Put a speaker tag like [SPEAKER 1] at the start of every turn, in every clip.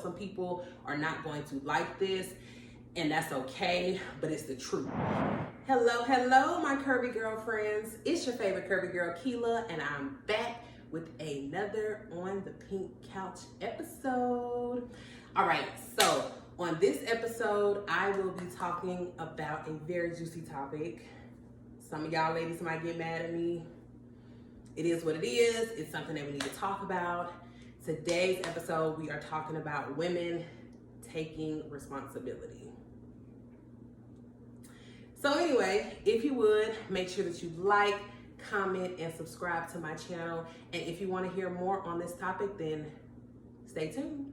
[SPEAKER 1] some people are not going to like this, and that's okay, but it's the truth. Hello, my curvy girlfriends. It's your favorite curvy girl, Keela, and I'm back with another On the Pink Couch episode. All right, so on this episode, I will be talking about a very juicy topic. Some of y'all ladies might get mad at me. It is what it is. It's something that we need to talk about. Today's episode, we are talking about women taking responsibility. So anyway, if you would, make sure that you like, comment, and subscribe to my channel. And if you want to hear more on this topic, then stay tuned.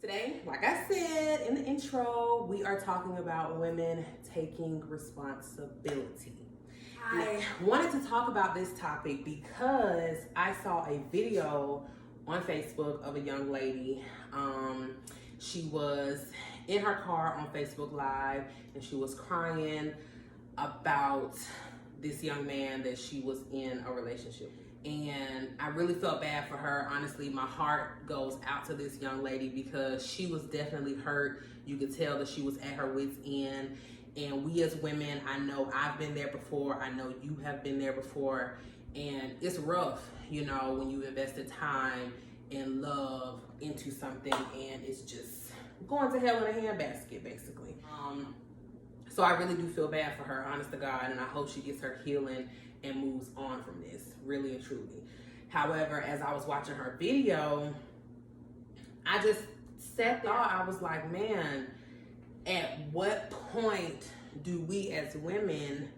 [SPEAKER 1] Today, like I said in the intro, we are talking about women taking responsibility. I wanted to talk about this topic because I saw a video on Facebook of a young lady. She was in her car on Facebook Live and she was crying about this young man that she was in a relationship with. And I really felt bad for her. Honestly, my heart goes out to this young lady because she was definitely hurt. You could tell that she was at her wit's end. And we as women, I know I've been there before. I know you have been there before. And it's rough, you know, when you invested time and love into something and it's just going to hell in a handbasket, basically. So I really do feel bad for her, honest to God, and I hope she gets her healing and moves on from this, really and truly. However, as I was watching her video, I just sat there, I was like, man, at what point do we as women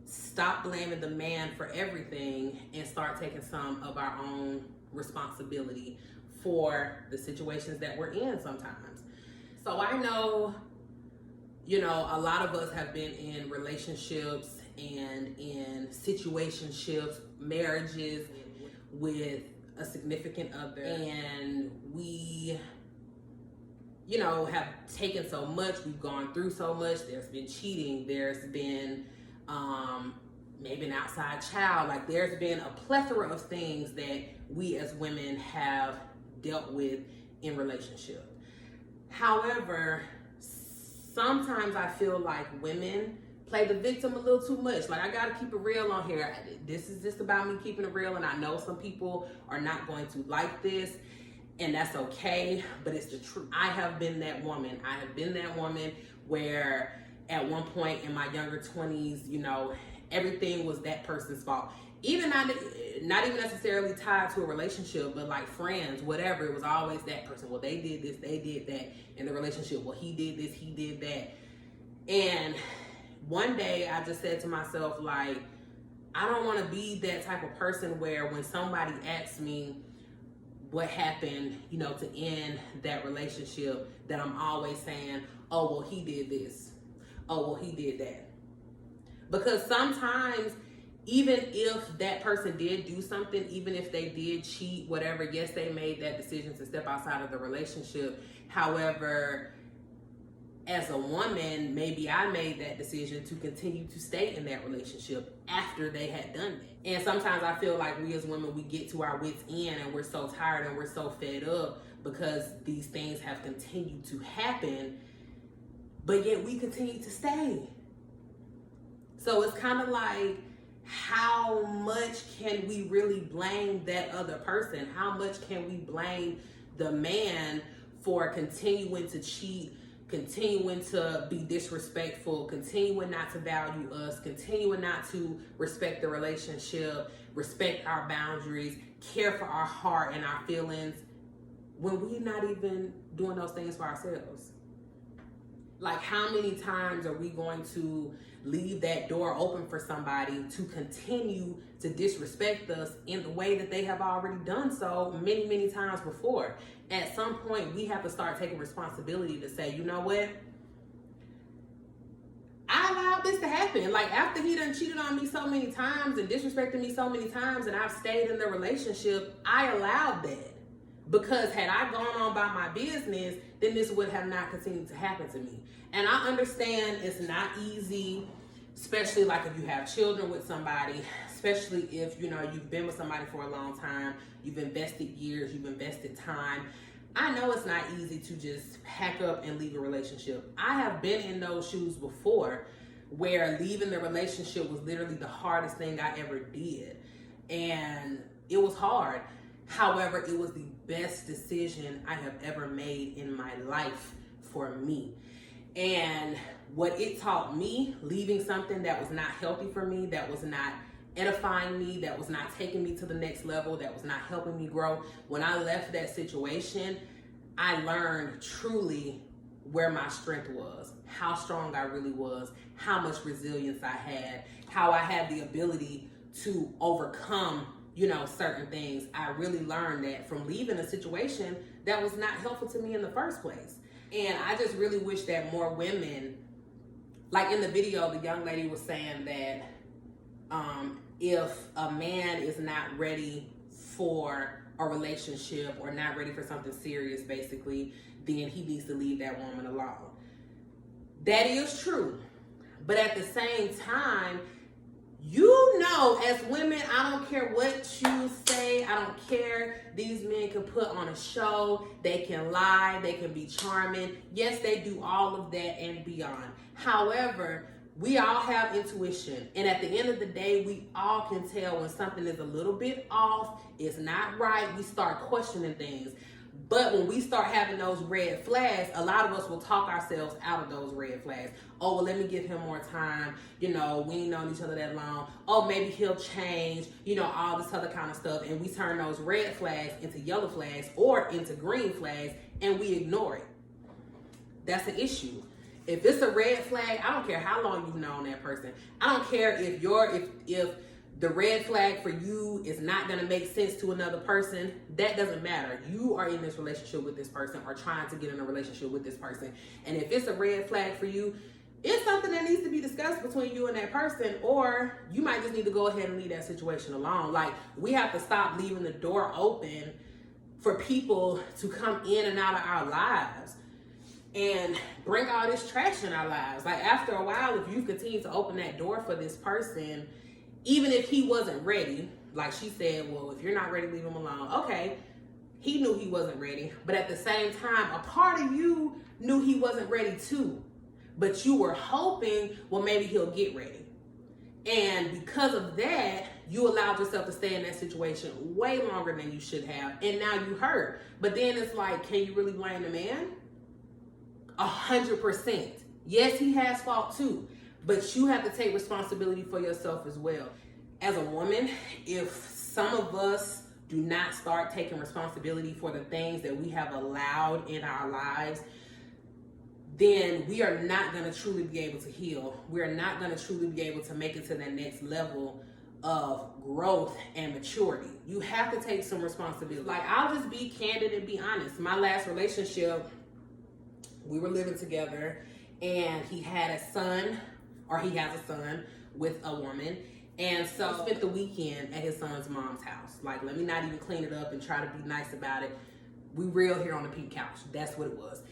[SPEAKER 1] stop blaming the man for everything and start taking some of our own responsibility for the situations that we're in sometimes? So I know, you know, a lot of us have been in relationships and in situationships, marriages with a significant other, and we, you know, have taken so much, we've gone through so much. There's been cheating, there's been maybe an outside child, like there's been a plethora of things that we as women have dealt with in relationship. However, sometimes I feel like women play the victim a little too much. Like, I gotta keep it real on here. This is just about me keeping it real, and I know some people are not going to like this, and that's okay, but it's the truth. I have been that woman. I have been that woman where at one point in my younger 20s, you know, everything was that person's fault. Even not even necessarily tied to a relationship, but like friends, whatever, it was always that person. Well, they did this, they did that in the relationship. Well, he did this, he did that. And one day I just said to myself, like, I don't want to be that type of person where when somebody asks me what happened, you know, to end that relationship, that I'm always saying, oh, well, he did this. Oh, well, he did that. Because sometimes, even if that person did do something, even if they did cheat, whatever, yes, they made that decision to step outside of the relationship. However, as a woman, maybe I made that decision to continue to stay in that relationship after they had done that. And sometimes I feel like we as women, we get to our wits' end and we're so tired and we're so fed up because these things have continued to happen, but yet we continue to stay. So it's kind of like, how much can we really blame that other person? How much can we blame the man for continuing to cheat, continuing to be disrespectful, continuing not to value us, continuing not to respect the relationship, respect our boundaries, care for our heart and our feelings, when we're not even doing those things for ourselves? Like, how many times are we going to leave that door open for somebody to continue to disrespect us in the way that they have already done so many, many times before? At some point, we have to start taking responsibility to say, you know what? I allowed this to happen. Like, after he done cheated on me so many times and disrespected me so many times, and I've stayed in the relationship, I allowed that. Because had I gone on by my business, then this would have not continued to happen to me. And I understand it's not easy, especially like if you have children with somebody, especially if, you know, you've been with somebody for a long time, you've invested years, you've invested time. I know it's not easy to just pack up and leave a relationship. I have been in those shoes before, where leaving the relationship was literally the hardest thing I ever did. And it was hard. However, it was the best decision I have ever made in my life for me. And what it taught me, leaving something that was not healthy for me, that was not edifying me, that was not taking me to the next level, that was not helping me grow. When I left that situation, I learned truly where my strength was, how strong I really was, how much resilience I had, how I had the ability to overcome, you know, certain things. I really learned that from leaving a situation that was not helpful to me in the first place. And I just really wish that more women, like in the video, the young lady was saying that if a man is not ready for a relationship or not ready for something serious, basically, then he needs to leave that woman alone. That is true. But at the same time, you know, as women, I don't care what you say. I don't care. These men can put on a show. They can lie. They can be charming. Yes, they do all of that and beyond. However, we all have intuition. And at the end of the day, we all can tell when something is a little bit off, it's not right. We start questioning things. But when we start having those red flags, a lot of us will talk ourselves out of those red flags. Oh, well, let me give him more time. You know, we ain't known each other that long. Oh, maybe he'll change. You know, all this other kind of stuff. And we turn those red flags into yellow flags or into green flags, and we ignore it. That's the issue. If it's a red flag, I don't care how long you've known that person. I don't care if the red flag for you is not going to make sense to another person. That doesn't matter. You are in this relationship with this person or trying to get in a relationship with this person. And if it's a red flag for you, it's something that needs to be discussed between you and that person, or you might just need to go ahead and leave that situation alone. Like, we have to stop leaving the door open for people to come in and out of our lives and bring all this trash in our lives. Like, after a while, if you continue to open that door for this person, even if he wasn't ready, like she said, well, if you're not ready, leave him alone. Okay, he knew he wasn't ready, but at the same time, a part of you knew he wasn't ready too. But you were hoping, well, maybe he'll get ready. And because of that, you allowed yourself to stay in that situation way longer than you should have. And now you hurt. But then it's like, can you really blame the man? 100%. Yes, he has fault too. But you have to take responsibility for yourself as well. As a woman, if some of us do not start taking responsibility for the things that we have allowed in our lives, then we are not going to truly be able to heal. We are not going to truly be able to make it to that next level of growth and maturity. You have to take some responsibility. Like, I'll just be candid and be honest. My last relationship, we were living together, and he had a son, or he has a son with a woman. And so I spent the weekend at his son's mom's house. Like, let me not even clean it up and try to be nice about it. We real here on the pink couch. That's what it was.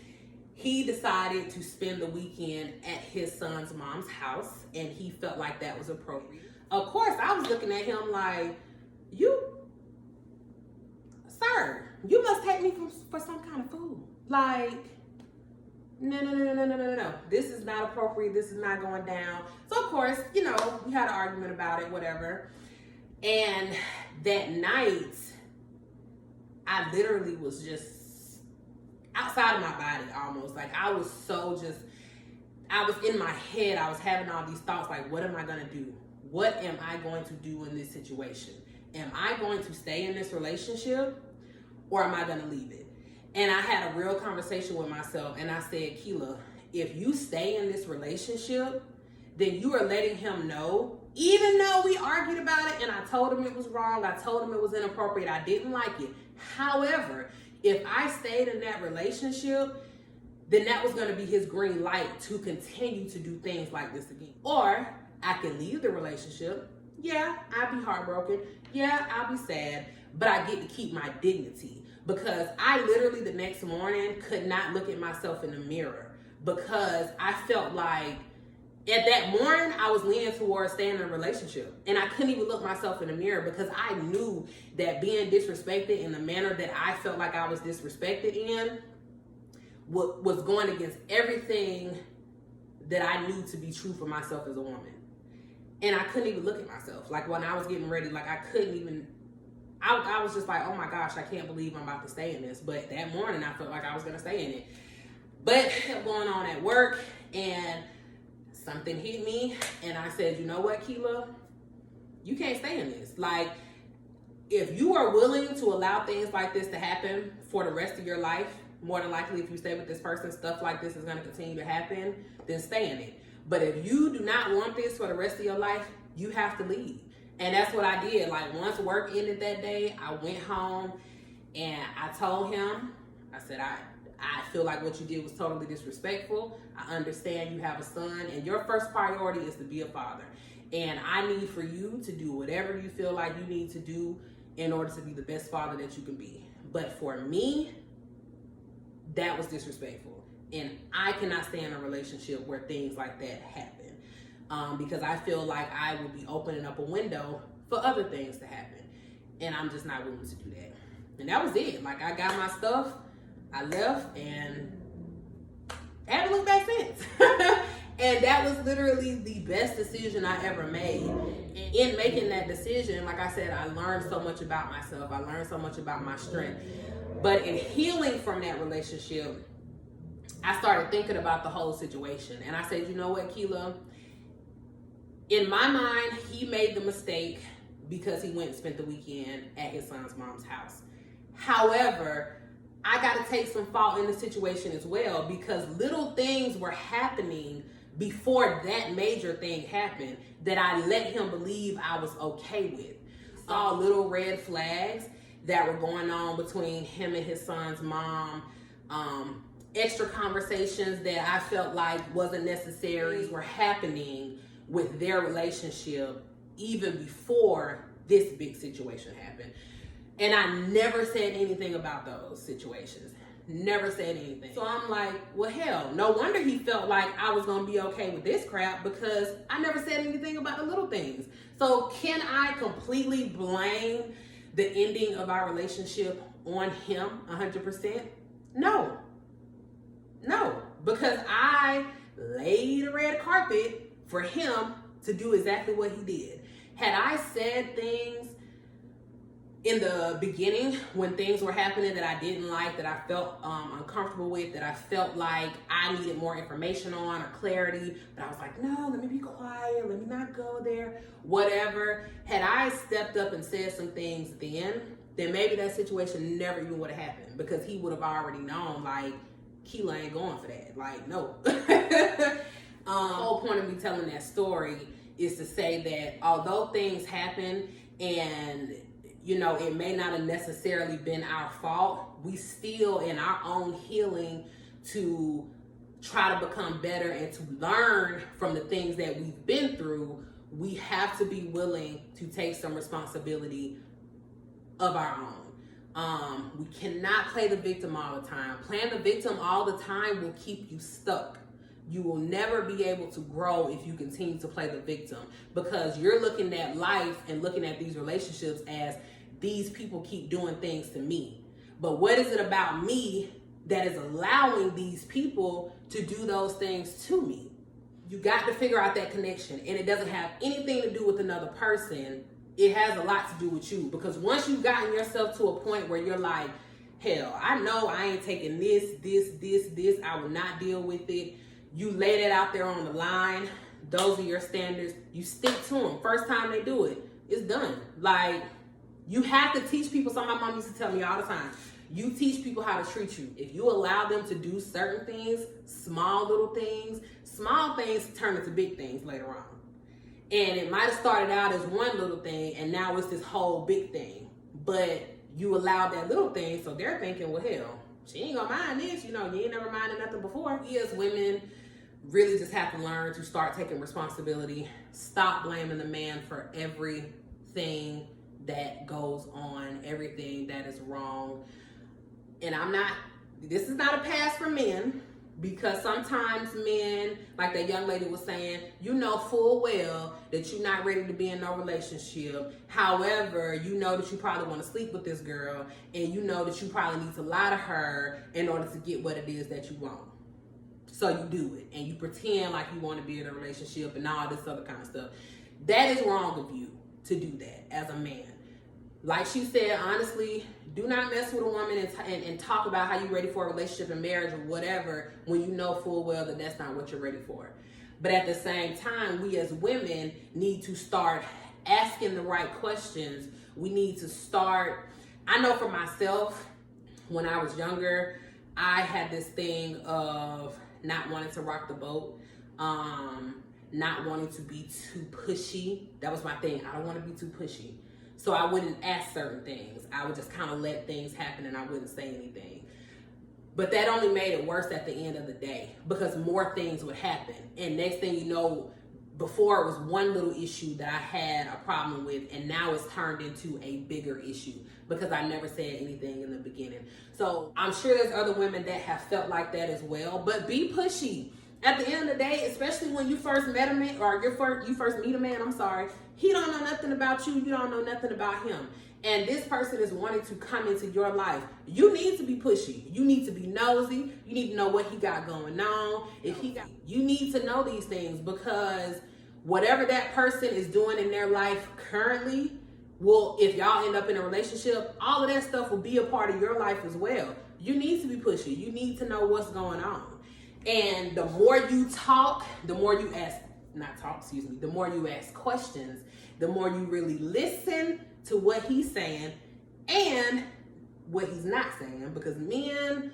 [SPEAKER 1] He decided to spend the weekend at his son's mom's house, and he felt like that was appropriate. Of course, I was looking at him like, sir, you must take me for some kind of fool. Like, no. This is not appropriate. This is not going down. So, of course, you know, we had an argument about it, whatever. And that night, I literally was just outside of my body almost. Like, I was in my head. I was having all these thoughts like, what am I going to do? What am I going to do in this situation? Am I going to stay in this relationship, or am I going to leave it? And I had a real conversation with myself, and I said, Keela, if you stay in this relationship, then you are letting him know, even though we argued about it and I told him it was wrong, I told him it was inappropriate, I didn't like it. However, if I stayed in that relationship, then that was going to be his green light to continue to do things like this again. Or I can leave the relationship. Yeah, I'll be heartbroken. Yeah, I'll be sad, but I get to keep my dignity, because I literally the next morning could not look at myself in the mirror, because I felt like at that morning I was leaning towards staying in a relationship, and I couldn't even look myself in the mirror because I knew that being disrespected in the manner that I felt like I was disrespected in was going against everything that I knew to be true for myself as a woman. And I couldn't even look at myself. Like when I was getting ready, like I couldn't even, I was just like, oh my gosh, I can't believe I'm about to stay in this. But that morning I felt like I was gonna stay in it. But it kept going on at work, and something hit me, and I said, you know what, Keela? You can't stay in this. Like, if you are willing to allow things like this to happen for the rest of your life, more than likely if you stay with this person, stuff like this is gonna continue to happen, then stay in it. But if you do not want this for the rest of your life, you have to leave. And that's what I did. Like once work ended that day, I went home and I told him, I said, I feel like what you did was totally disrespectful. I understand you have a son and your first priority is to be a father. And I need for you to do whatever you feel like you need to do in order to be the best father that you can be. But for me, that was disrespectful. And I cannot stay in a relationship where things like that happen. Because I feel like I would be opening up a window for other things to happen. And I'm just not willing to do that. And that was it. Like I got my stuff, I left, and I haven't looked back since. And that was literally the best decision I ever made. And in making that decision, like I said, I learned so much about myself. I learned so much about my strength. But in healing from that relationship, I started thinking about the whole situation. And I said, you know what, Keela? In my mind, he made the mistake because he went and spent the weekend at his son's mom's house. However, I got to take some fault in the situation as well, because little things were happening before that major thing happened that I let him believe I was okay with. Saw little red flags that were going on between him and his son's mom. Extra conversations that I felt like wasn't necessary were happening with their relationship even before this big situation happened. And I never said anything about those situations. Never said anything. So I'm like, well, hell, no wonder he felt like I was going to be okay with this crap, because I never said anything about the little things. So can I completely blame the ending of our relationship on him 100%? No. No, because I laid a red carpet for him to do exactly what he did. Had I said things in the beginning when things were happening that I didn't like, that I felt uncomfortable with, that I felt like I needed more information on or clarity, but I was like, no, let me be quiet, let me not go there, whatever. Had I stepped up and said some things then maybe that situation never even would have happened, because he would have already known, like, Keela ain't going for that. Like, no. The whole point of me telling that story is to say that although things happen and, you know, it may not have necessarily been our fault, we still, in our own healing, to try to become better and to learn from the things that we've been through, we have to be willing to take some responsibility of our own. We cannot play the victim all the time. Playing the victim all the time will keep you stuck. You will never be able to grow if you continue to play the victim, because you're looking at life and looking at these relationships as these people keep doing things to me. But what is it about me that is allowing these people to do those things to me? You got to figure out that connection, and it doesn't have anything to do with another person. It has a lot to do with you, because once you've gotten yourself to a point where you're like, hell, I know I ain't taking this, I will not deal with it. You lay that out there on the line. Those are your standards. You stick to them. First time they do it, it's done. Like, you have to teach people. Something my mom used to tell me all the time. You teach people how to treat you. If you allow them to do certain things, small things turn into big things later on. And it might have started out as one little thing, and now it's this whole big thing. But you allowed that little thing, so they're thinking, well, hell, she ain't gonna mind this, you ain't never minded nothing before. We as women really just have to learn to start taking responsibility. Stop blaming the man for everything that goes on, everything that is wrong. And this is not a pass for men, because sometimes men, like that young lady was saying, you know full well that you're not ready to be in no relationship. However, you know that you probably want to sleep with this girl, and you know that you probably need to lie to her in order to get what it is that you want. So you do it, and you pretend like you want to be in a relationship and all this other kind of stuff. That is wrong of you to do that as a man. Like she said, honestly, do not mess with a woman and talk about how you're ready for a relationship and marriage or whatever when you know full well that that's not what you're ready for. But at the same time, we as women need to start asking the right questions. We need to start, I know for myself, when I was younger, I had this thing of not wanting to rock the boat, not wanting to be too pushy. That was my thing. I don't want to be too pushy. So I wouldn't ask certain things. I would just kind of let things happen and I wouldn't say anything. But that only made it worse at the end of the day, because more things would happen. And next thing you know, before it was one little issue that I had a problem with, and now it's turned into a bigger issue because I never said anything in the beginning. So I'm sure there's other women that have felt like that as well, but be pushy. At the end of the day, especially when you first met a man, or you first meet a man, he don't know nothing about you, you don't know nothing about him. And this person is wanting to come into your life. You need to be pushy. You need to be nosy. You need to know what he got going on. You need to know these things, because whatever that person is doing in their life currently if y'all end up in a relationship, all of that stuff will be a part of your life as well. You need to be pushy. You need to know what's going on. And the more you talk, the more you the more you ask questions, the more you really listen to what he's saying and what he's not saying. Because men,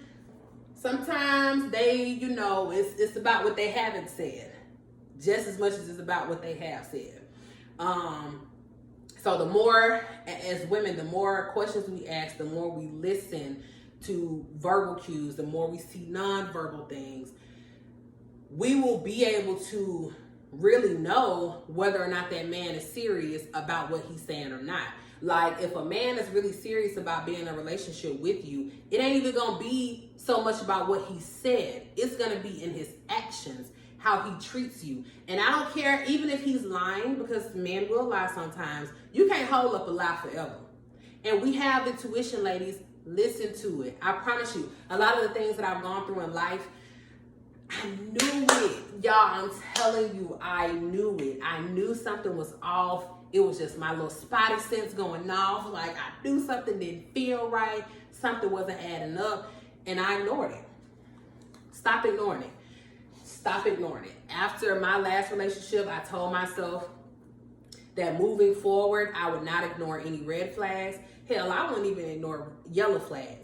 [SPEAKER 1] sometimes it's about what they haven't said just as much as it's about what they have said. So the more, as women, the more questions we ask, the more we listen to verbal cues, the more we see nonverbal things, we will be able to really know whether or not that man is serious about what he's saying or not. Like, if a man is really serious about being in a relationship with you, it ain't even gonna be so much about what he said. It's gonna be in his actions, how he treats you. And I don't care even if he's lying, because men will lie sometimes. You can't hold up a lie forever. And we have intuition, ladies. Listen to it. I promise you, a lot of the things that I've gone through in life, I knew it. Y'all, I'm telling you, I knew it. I knew something was off. It was just my little spotty sense going off. Like, I knew something didn't feel right. Something wasn't adding up. And I ignored it. Stop ignoring it. Stop ignoring it. After my last relationship, I told myself that moving forward, I would not ignore any red flags. Hell, I wouldn't even ignore yellow flags.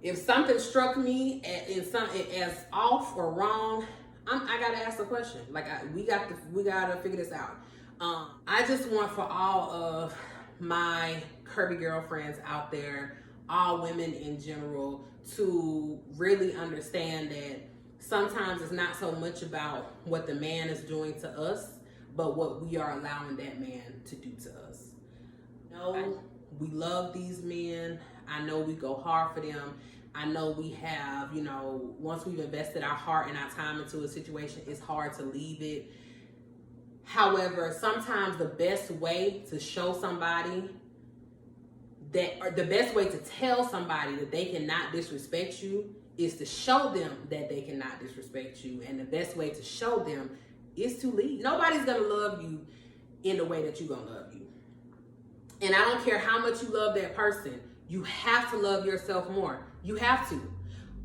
[SPEAKER 1] If something struck me as off or wrong, I gotta ask the question. Like, we gotta figure this out. I just want for all of my curvy girlfriends out there, all women in general, to really understand that sometimes it's not so much about what the man is doing to us, but what we are allowing that man to do to us. No, we love these men. I know we go hard for them. I know we have, once we've invested our heart and our time into a situation, it's hard to leave it. However, sometimes the best way to show somebody or the best way to tell somebody that they cannot disrespect you is to show them that they cannot disrespect you. And the best way to show them is to leave. Nobody's going to love you in the way that you're going to love you. And I don't care how much you love that person. You have to love yourself more. You have to.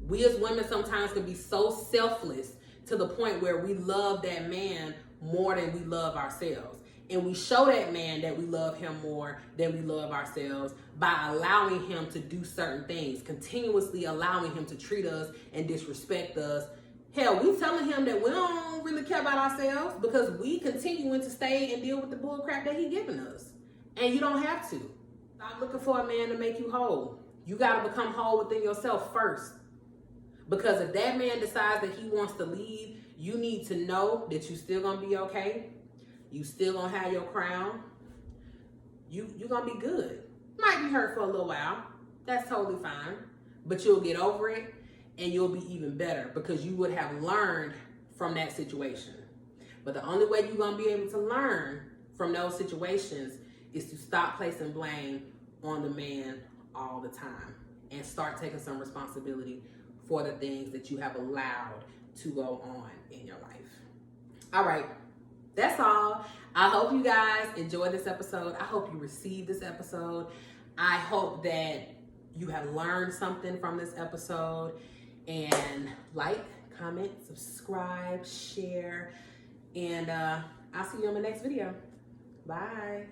[SPEAKER 1] We as women sometimes can be so selfless to the point where we love that man more than we love ourselves. And we show that man that we love him more than we love ourselves by allowing him to do certain things, continuously allowing him to treat us and disrespect us. Hell, we telling him that we don't really care about ourselves because we continuing to stay and deal with the bull crap that he giving us. And you don't have to. Stop looking for a man to make you whole. You got to become whole within yourself first. Because if that man decides that he wants to leave, you need to know that you still gonna be okay. You still gonna have your crown. You gonna be good. Might be hurt for a little while. That's totally fine. But you'll get over it and you'll be even better because you would have learned from that situation. But the only way you're gonna be able to learn from those situations is to stop placing blame on the man all the time and start taking some responsibility for the things that you have allowed to go on in your life. All right, that's all. I hope you guys enjoyed this episode. I hope you received this episode. I hope that you have learned something from this episode. And like, comment, subscribe, share, and I'll see you on the next video. Bye.